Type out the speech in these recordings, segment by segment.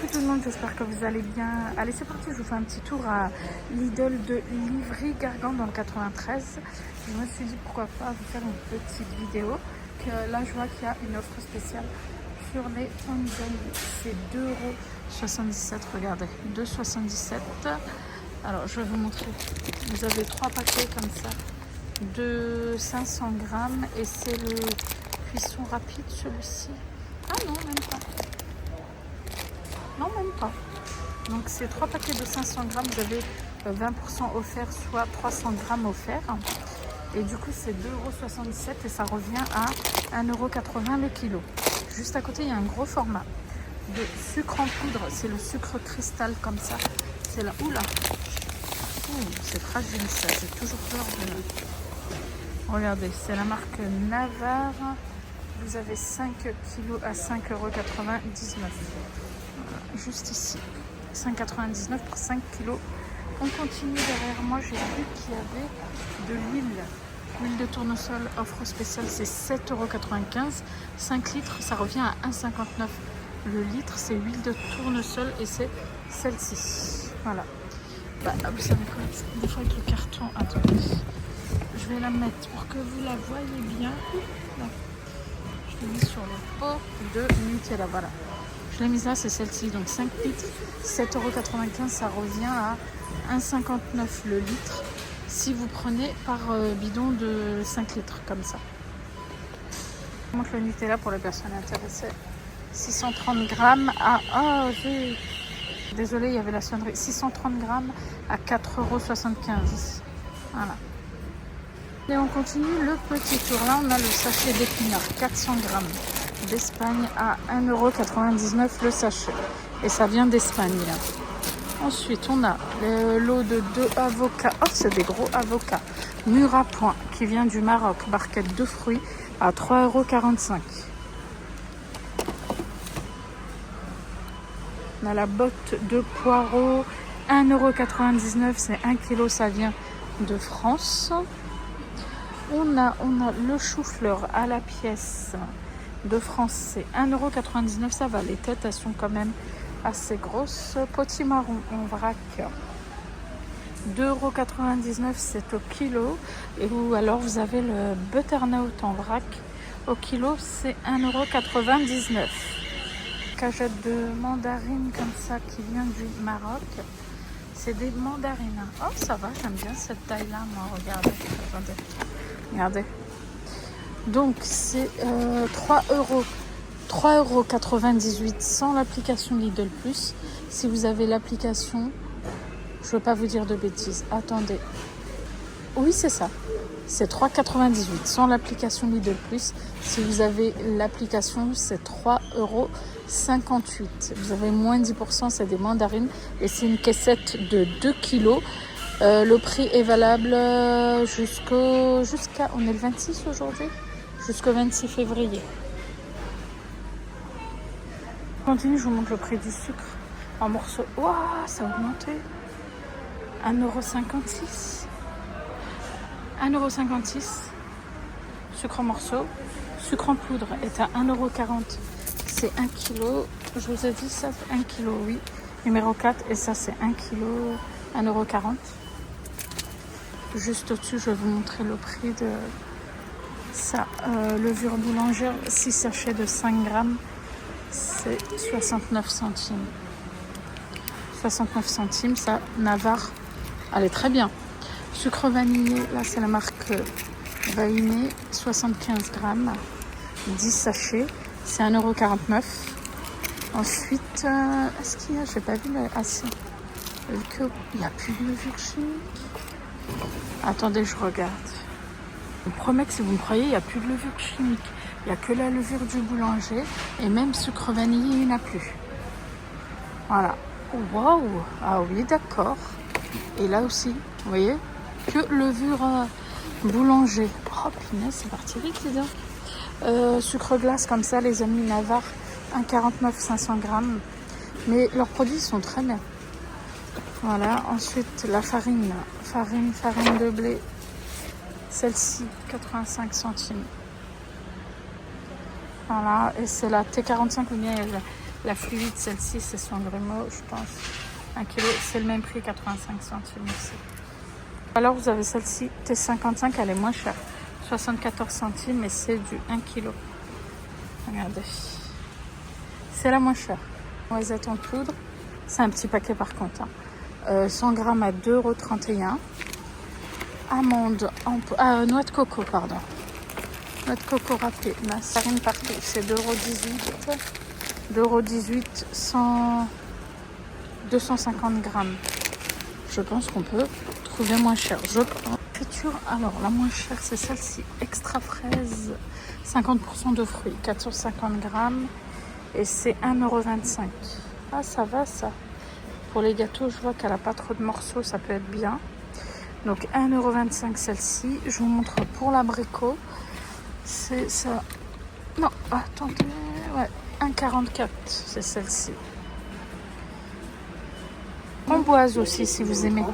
Coucou tout le monde, j'espère que vous allez bien. Allez, c'est parti, je vous fais un petit tour à Lidl de Livry-Gargan dans le 93. Je me suis dit pourquoi pas vous faire une petite vidéo. Que là, je vois qu'il y a une offre spéciale sur les Onzen. C'est 2,77 €. Regardez, 2,77 €. Alors, je vais vous montrer. Vous avez 3 paquets comme ça de 500 grammes et c'est le cuisson rapide celui-ci. Ah non, même pas. Non, même pas. Donc, c'est 3 paquets de 500 grammes. Vous avez 20% offert, soit 300 grammes offerts. Et du coup, c'est 2,77 € et ça revient à 1,80 € le kilo. Juste à côté, il y a un gros format de sucre en poudre. C'est le sucre cristal comme ça. C'est là. Oula! C'est fragile ça. J'ai toujours peur de... Regardez, c'est la marque Navarre. Vous avez 5 kilos à 5,99 €. Juste ici, 5,99 € pour 5 kilos. On continue derrière moi, j'ai vu qu'il y avait de l'huile de tournesol, offre spéciale, c'est 7,95 €, 5 litres, ça revient à 1,59 € le litre. C'est huile de tournesol et c'est celle-ci, voilà. Vous savez quoi, des fois avec le carton, attendez, je vais la mettre pour que vous la voyez bien. Là. Je l'ai mis sur le pot de Nutella, voilà. Je l'ai mise là, c'est celle-ci, donc 5 litres, 7,95 €, ça revient à 1,59 € le litre si vous prenez par bidon de 5 litres, comme ça. Je montre le Nutella pour les personnes intéressées. 630 grammes à... Oh, désolée, il y avait la sonnerie. 630 grammes à 4,75 €. Voilà. Et on continue le petit tour. Là, on a le sachet d'épinards, 400 grammes. D'Espagne à 1,99 € le sachet. Et ça vient d'Espagne. Ensuite, on a le lot de 2 avocats. Oh, c'est des gros avocats. Mûrs à point, qui vient du Maroc. Barquette de fruits à 3,45 €. On a la botte de poireaux, 1,99 €. C'est 1 kg, ça vient de France. On a le chou-fleur à la pièce de France, c'est 1,99 €, ça va. Les têtes, elles sont quand même assez grosses. Potimarron en vrac, 2,99 €, c'est au kilo. Et ou alors vous avez le butternut en vrac, au kilo, c'est 1,99 €. Cagette de mandarines comme ça qui vient du Maroc. C'est des mandarines. Oh, ça va, j'aime bien cette taille-là, moi. Regardez, attendez. Regardez. Donc, c'est 3,98 € sans l'application Lidl Plus. Si vous avez l'application, je ne veux pas vous dire de bêtises. Attendez. Oui, c'est ça. C'est 3,98 € sans l'application Lidl Plus. Si vous avez l'application, c'est 3,58 €. Vous avez moins 10%, c'est des mandarines. Et c'est une caissette de 2 kilos. Le prix est valable jusqu'à... On est le 26 aujourd'hui, jusqu'au 26 février. Je continue, je vous montre le prix du sucre en morceaux. Waouh, ça a augmenté. 1,56 €. 1,56 €. Sucre en morceaux. Sucre en poudre est à 1,40 €. C'est 1 kg. Je vous ai dit ça, 1 kg, oui. Numéro 4. Et ça, c'est 1 kg, 1,40 €. Juste au-dessus, je vais vous montrer le prix de ça. Levure boulangère, 6 sachets de 5 grammes, c'est 69 centimes. 69 centimes, ça, Navarre, elle est très bien. Sucre vanillé, là c'est la marque Vainé, 75 grammes, 10 sachets, c'est 1,49 €. Ensuite, est-ce qu'il y a, j'ai pas vu, il n'y a plus de levure chimique. Attendez, je regarde. Je vous promets que si vous me croyez, il n'y a plus de levure chimique. Il n'y a que la levure du boulanger. Et même sucre vanillé, il n'y en a plus. Voilà. Waouh! Ah oui, d'accord. Et là aussi, vous voyez, que levure boulanger. Oh, punaise, c'est parti vite, les gars. Sucre glace, comme ça, les amis Navarre, 1,49 €, 500 grammes. Mais leurs produits sont très bien. Voilà, ensuite la farine de blé, celle-ci 85 centimes. Voilà, et c'est la T45 ou bien La fluide, celle-ci, c'est son grumeau, je pense. 1 kg, c'est le même prix, 85 centimes aussi. Alors, vous avez celle-ci, T55, elle est moins chère. 74 centimes, mais c'est du 1 kg. Regardez. C'est la moins chère. Noisette en poudre. C'est un petit paquet par contre. 100 grammes à 2,31 €. Amandes en noix de coco, pardon. Noix de coco râpée. Farine partout. C'est 2,18 €. 2,18 €, 250 grammes. Je pense qu'on peut trouver moins cher. Alors, la moins chère, c'est celle-ci. Extra fraise. 50% de fruits. 450 grammes. Et c'est 1,25 €. Ah, ça va, ça. Pour les gâteaux, je vois qu'elle n'a pas trop de morceaux. Ça peut être bien. Donc, 1,25 € celle-ci. Je vous montre pour l'abricot. C'est ça. Non, attendez. Ouais, 1,44 €. C'est celle-ci. Framboise aussi, si vous aimez.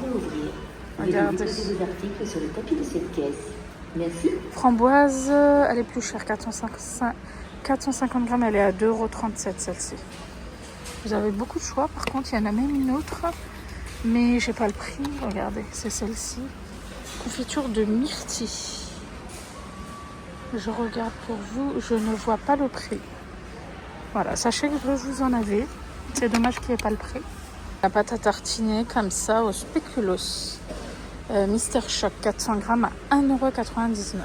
Regardez. Framboise, elle est plus chère. 450 grammes, elle est à 2,37 € celle-ci. Vous avez beaucoup de choix. Par contre, il y en a même une autre. Mais j'ai pas le prix. Regardez, c'est celle-ci. Confiture de myrtille. Je regarde pour vous. Je ne vois pas le prix. Voilà, sachez que je vous en avais. C'est dommage qu'il n'y ait pas le prix. La pâte à tartiner comme ça au spéculoos. Mister Choc, 400 grammes à 1,99 €.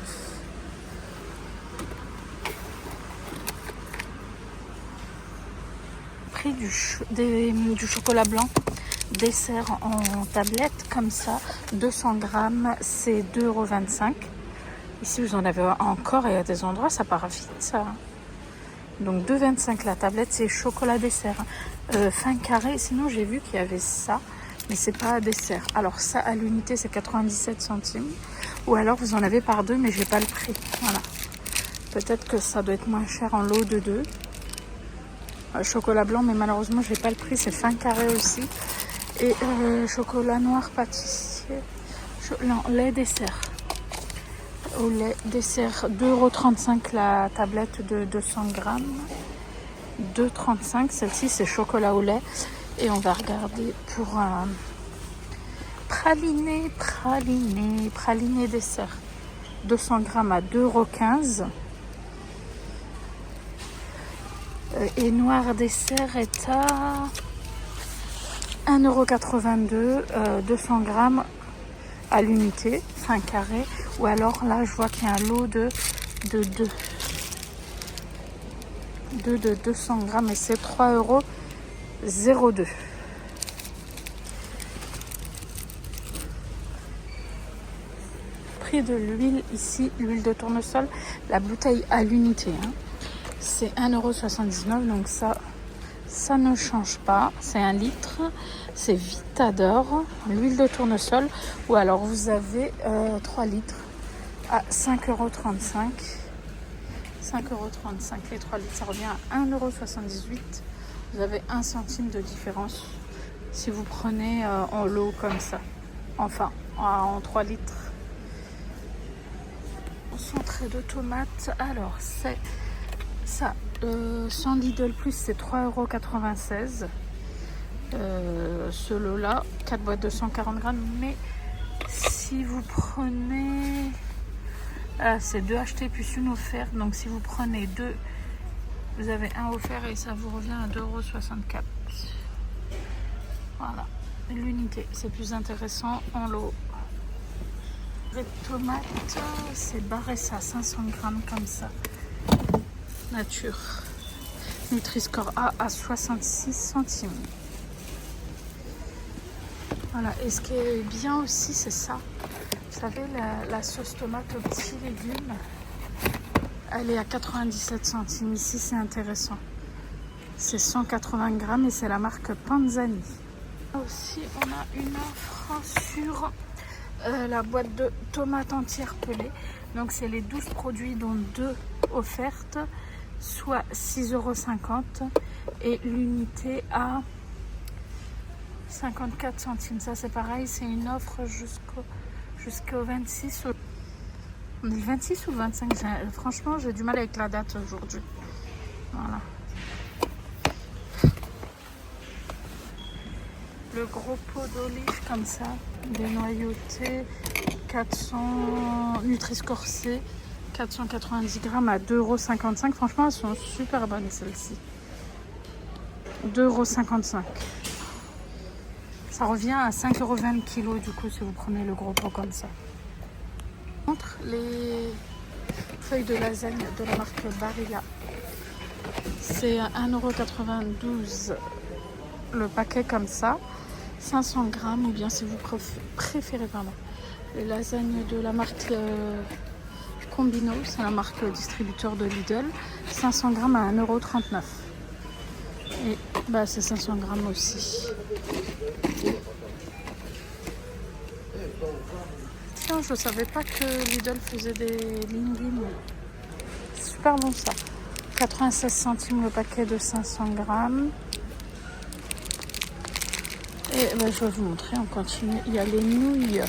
Prix du chocolat blanc. Dessert en tablette comme ça. 200 grammes, c'est 2,25 €. Ici, vous en avez encore et à des endroits, ça part vite, ça. Donc 2,25 € la tablette, c'est chocolat dessert. Fin carré, sinon j'ai vu qu'il y avait ça, mais c'est pas dessert. Alors ça, à l'unité, c'est 97 centimes. Ou alors vous en avez par deux, mais j'ai pas le prix. Voilà. Peut-être que ça doit être moins cher en lot de 2. Chocolat blanc, mais malheureusement, j'ai pas le prix. C'est fin carré aussi. Et chocolat noir pâtissier. Non, lait dessert. Au lait dessert, 2,35 € la tablette de 200 grammes. 2,35 €. Celle-ci, c'est chocolat au lait. Et on va regarder pour un praliné dessert. 200 grammes à 2,15 €. Et noir dessert est à 1,82 €. 200 grammes à l'unité, fin carré. Ou alors là, je vois qu'il y a un lot de 2 de 200 grammes et c'est 3,02 €. Prix de l'huile ici, l'huile de tournesol, la bouteille à l'unité, hein, c'est 1,79 €. Donc ça ne change pas. C'est 1 litre. C'est Vitador, l'huile de tournesol. Ou alors vous avez 3 litres à 5,35 €. 5,35 € les 3 litres, ça revient à 1,78 €. Vous avez 1 centime de différence si vous prenez en lot comme ça. Enfin, en 3 litres. Concentré de tomates. Alors, c'est ça. 100 Lidl plus, c'est 3,96 €. Ce lot-là, 4 boîtes de 140 grammes. Mais si vous prenez... c'est 2 achetés plus une offerte. Donc si vous prenez 2, vous avez un offert et ça vous revient à 2,64 €. Voilà. L'unité, c'est plus intéressant en lot. Les tomates, c'est Baressa, 500 grammes comme ça. Nature. Nutri-Score A à 66 centimes. Voilà. Et ce qui est bien aussi, c'est ça. Vous savez, la sauce tomate aux petits légumes, elle est à 97 centimes. Ici, c'est intéressant. C'est 180 grammes et c'est la marque Panzani. Là aussi, on a une offre sur la boîte de tomates entières pelées. Donc, c'est les 12 produits, dont 2 offertes, soit 6,50 € et l'unité à 54 centimes. Ça, c'est pareil, c'est une offre jusqu'au 26. On est le 26 ou le 25? Franchement, j'ai du mal avec la date aujourd'hui. Voilà. Le gros pot d'olive comme ça, des noyautés, 400 Nutri-Score C, 490 grammes à 2,55 €. Franchement, elles sont super bonnes celles-ci. 2,55 €. Ça revient à 5,20 € kg du coup si vous prenez le gros pot comme ça. Entre les feuilles de lasagne de la marque Barilla, c'est à 1,92 € le paquet comme ça, 500 grammes, ou bien si vous préférez les lasagnes de la marque Combino, c'est la marque distributeur de Lidl, 500 grammes à 1,39 €. Et bah, c'est 500 grammes aussi. Tiens, je savais pas que Lidl faisait des linguines. Super bon ça. 96 centimes le paquet de 500 grammes. Et bah, je vais vous montrer, on continue. Il y a les nouilles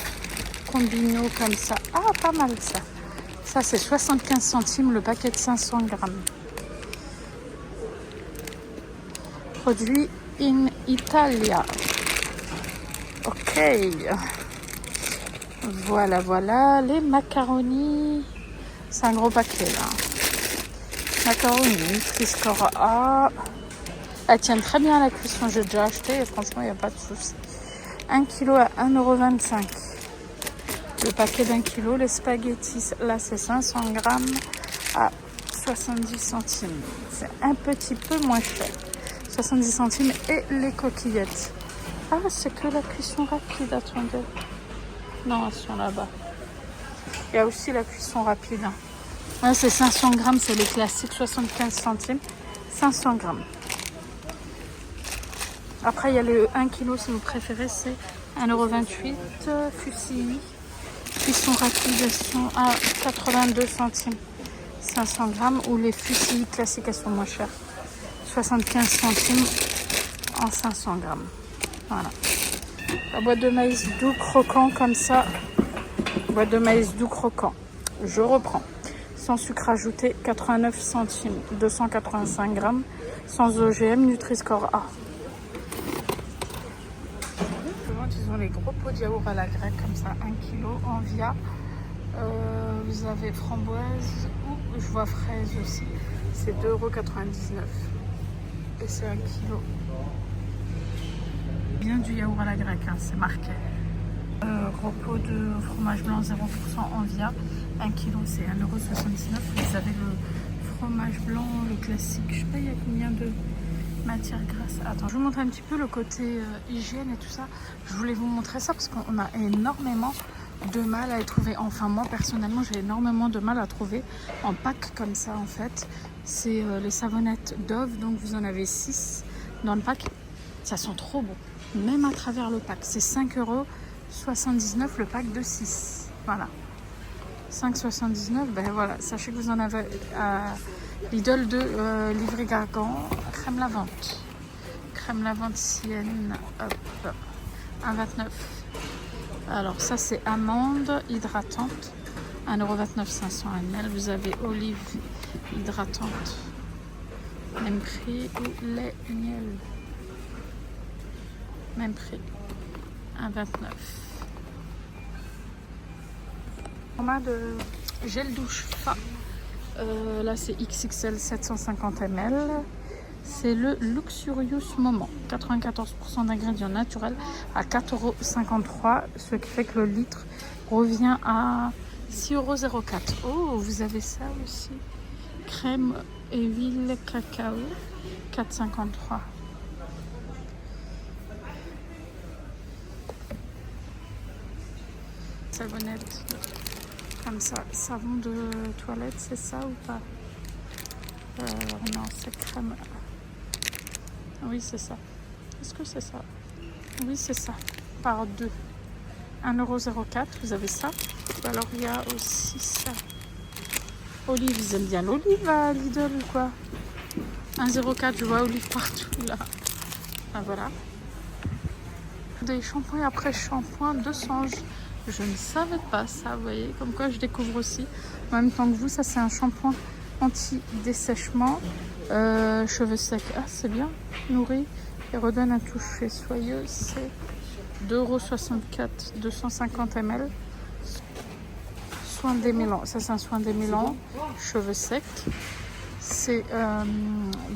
Combino comme ça. Ah, pas mal ça. Ça, c'est 75 centimes le paquet de 500 grammes. Produit in Italia. Ok. Voilà, les macaronis. C'est un gros paquet là. Macaronis, Nutri-Score A. Elles tiennent très bien à la cuisson, j'ai déjà acheté et franchement, il n'y a pas de souci. 1 kg à 1,25 €. Le paquet d'1 kg. Les spaghettis, là, c'est 500 grammes à 70 centimes. C'est un petit peu moins cher. 70 centimes. Et les coquillettes. Ah, c'est que la cuisson rapide, attendez. Non, elles sont là-bas. Il y a aussi la cuisson rapide. Ouais, c'est 500 grammes, c'est les classiques, 75 centimes. 500 grammes. Après, il y a le 1 kg si vous préférez, c'est 1,28 €. Fusilli. Cuisson rapide, elles sont à 82 centimes. 500 grammes. Ou les fusilli classiques, elles sont moins chères. 75 centimes en 500 grammes. Voilà. La boîte de maïs doux croquant comme ça. Boîte de maïs doux croquant. Je reprends. Sans sucre ajouté, 89 centimes. 285 grammes. Sans OGM, Nutri-Score A. Ils ont les gros pots de yaourt à la grecque comme ça, 1 kg en via. Vous avez framboise ou je vois fraise aussi. C'est 2,99 €. Et c'est 1 kg. Bien du yaourt à la grecque, hein, c'est marqué. Gros pot de fromage blanc 0% en via. 1 kg, c'est 1,79 €. Vous avez le fromage blanc, le classique. Je sais pas, il y a combien de matière grasse. Attends, je vous montre un petit peu le côté hygiène et tout ça. Je voulais vous montrer ça parce qu'on a énormément de mal à les trouver. Enfin, moi, personnellement, j'ai énormément de mal à trouver en pack comme ça, en fait. C'est les savonnettes Dove. Donc, vous en avez 6 dans le pack. Ça sent trop bon. Même à travers le pack. C'est 5,79 € le pack de 6. Voilà. 5,79 €. Ben voilà. Sachez que vous en avez à Lidl de Livry Gargan. Crème lavante. Crème lavante Sienne. Hop. 1,29 €. Alors ça c'est amande hydratante. 1,29 €, 500 ml. Vous avez olive hydratante. Même prix. Ou lait miel. Même prix. 1,29 €. Format de gel douche Fa. Là c'est XXL 750 ml. C'est le Luxurious Moment. 94% d'ingrédients naturels à 4,53 €. Ce qui fait que le litre revient à 6,04 €. Oh, vous avez ça aussi. Crème et huile cacao. 4,53 €. Savonnette. Comme ça. Savon de toilette, c'est ça ou pas? Non, c'est crème. Oui, c'est ça. Est-ce que c'est ça? Oui, c'est ça. Par 2. 1,04 €. Vous avez ça. Alors, il y a aussi ça. Olive, ils aiment bien l'olive à Lidl ou quoi? 1,04 €. Je vois olive partout là. Ah, voilà. Des shampoings après shampoing de Sange. Je ne savais pas ça, vous voyez. Comme quoi, je découvre aussi. En même temps que vous, ça, c'est un shampoing anti-dessèchement. Cheveux secs. Ah, c'est bien. Nourri. et redonne un toucher soyeux. C'est 2,64 €, 250 ml. Soin démêlant, ça c'est un soin démêlant, cheveux secs. C'est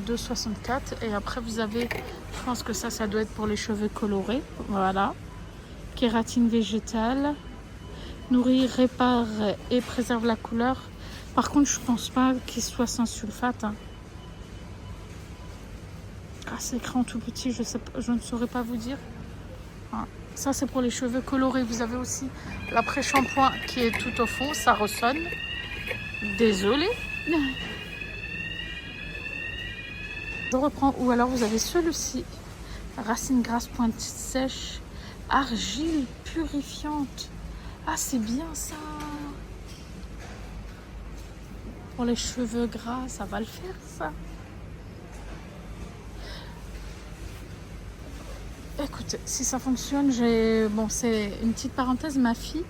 2,64 €. Et après vous avez, je pense que ça doit être pour les cheveux colorés. Voilà. Kératine végétale. Nourrit, répare et préserve la couleur. Par contre, je pense pas qu'il soit sans sulfate. Hein. Ah, c'est écrit en tout petit, je ne saurais pas vous dire. Ah. Ça, c'est pour les cheveux colorés. Vous avez aussi l'après-shampoing qui est tout au fond. Ça ressonne. Désolée. Je reprends. Ou alors, vous avez celui-ci. Racine grasse pointe sèche. Argile purifiante. Ah, c'est bien ça. Pour les cheveux gras, ça va le faire, ça. Écoutez, si ça fonctionne, bon, c'est une petite parenthèse, ma fille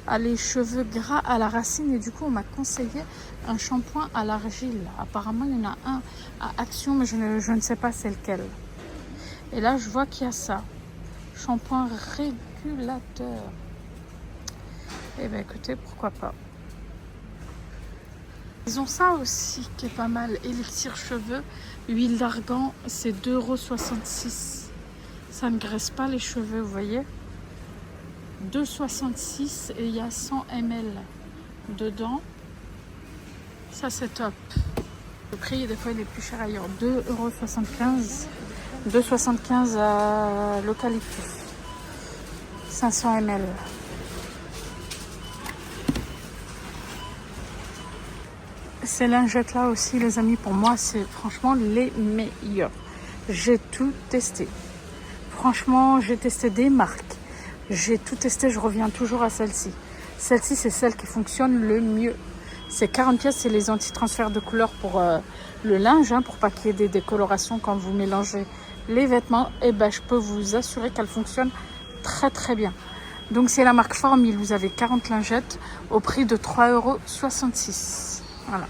a les cheveux gras à la racine et du coup on m'a conseillé un shampoing à l'argile. Apparemment il y en a un à Action, mais je ne sais pas c'est lequel. Et là je vois qu'il y a ça, shampoing régulateur. Eh bien écoutez, pourquoi pas. Ils ont ça aussi qui est pas mal, élixir cheveux, huile d'argan, c'est 2,66 €. Ça ne graisse pas les cheveux, vous voyez. 2,66 € et il y a 100 ml dedans. Ça, c'est top. Le prix, des fois, il est plus cher ailleurs. 2,75 €. 2,75 € à l'eucalyptus. 500 ml. Ces lingettes-là aussi, les amis, pour moi, c'est franchement les meilleurs. J'ai tout testé. Franchement, j'ai testé des marques. J'ai tout testé, je reviens toujours à celle-ci. Celle-ci, c'est celle qui fonctionne le mieux. C'est 40 pièces, c'est les anti-transferts de couleur pour le linge, hein, pour pas qu'il y ait des décolorations quand vous mélangez les vêtements. Et ben, je peux vous assurer qu'elle fonctionne très très bien. Donc, c'est la marque Formil. Vous avez 40 lingettes au prix de 3,66 €. Voilà.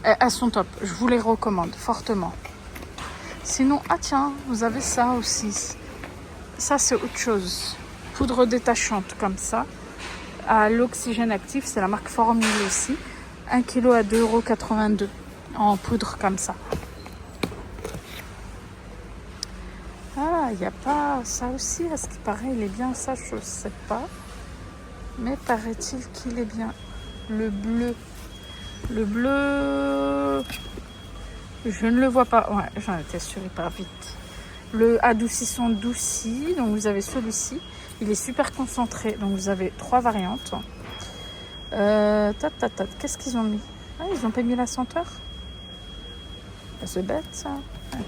Et elles sont top. Je vous les recommande fortement. Sinon, ah tiens, vous avez ça aussi. Ça, c'est autre chose. Poudre détachante comme ça. À l'oxygène actif, c'est la marque Formule aussi. 1 kg à 2,82 € en poudre comme ça. Ah, il n'y a pas ça aussi. À ce qui paraît, il est bien. Ça, je ne sais pas. Mais paraît-il qu'il est bien. Le bleu. Le bleu... Je ne le vois pas. Ouais, j'en étais sûre, il part vite. Le adoucissant Douci. Donc, vous avez celui-ci. Il est super concentré. Donc, vous avez 3 variantes. Qu'est-ce qu'ils ont mis? Ah, ils n'ont pas mis la senteur. C'est bête, ça. Ouais.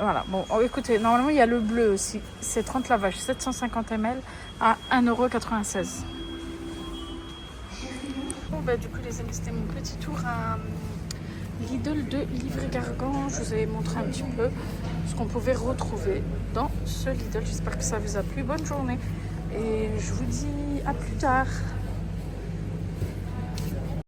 Voilà. Bon, écoutez, normalement, il y a le bleu aussi. C'est 30 lavages, 750 ml à 1,96 €. Bon, bah, du coup, les amis, c'était mon petit tour à Lidl de Livry-Gargan. Je vous ai montré un petit peu ce qu'on pouvait retrouver dans ce Lidl. J'espère que ça vous a plu. Bonne journée et je vous dis à plus tard.